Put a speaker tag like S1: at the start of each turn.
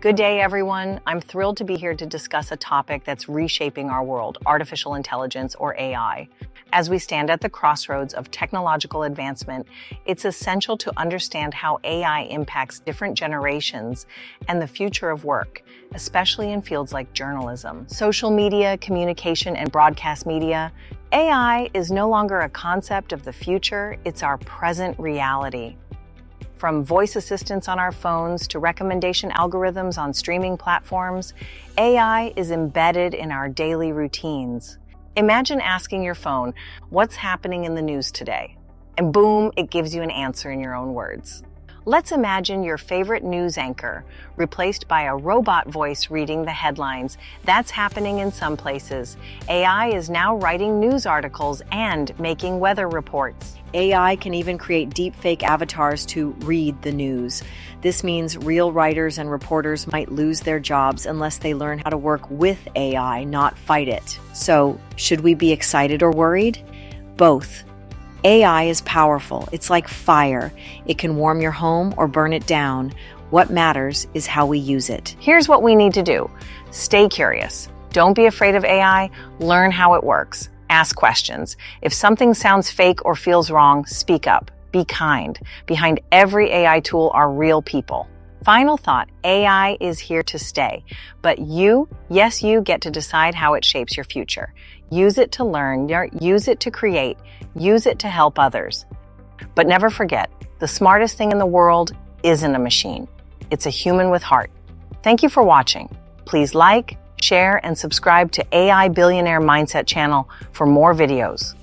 S1: Good day, everyone. I'm thrilled to be here to discuss a topic that's reshaping our world, artificial intelligence, or AI. As we stand at the crossroads of technological advancement, it's essential to understand how AI impacts different generations and the future of work, especially in fields like journalism, social media, communication, and broadcast media. AI is no longer a concept of the future, it's our present reality. From voice assistants on our phones to recommendation algorithms on streaming platforms, AI is embedded in our daily routines. Imagine asking your phone, "What's happening in the news today?" And boom, it gives you an answer in your own words. Let's imagine your favorite news anchor replaced by a robot voice reading the headlines. That's happening in some places. AI is now writing news articles and making weather reports. AI can even create deepfake avatars to read the news. This means real writers and reporters might lose their jobs unless they learn how to work with AI, not fight it. So, should we be excited or worried? Both. AI is powerful. It's like fire. It can warm your home or burn it down. What matters is how we use it. Here's what we need to do. Stay curious. Don't be afraid of AI. Learn how it works. Ask questions. If something sounds fake or feels wrong, speak up. Be kind. Behind every AI tool are real people. Final thought, AI is here to stay, but you get to decide how it shapes your future. Use it to learn, use it to create, use it to help others. But never forget, the smartest thing in the world isn't a machine. It's a human with heart. Thank you for watching. Please like, share, and subscribe to AI Billionaire Mindset channel for more videos.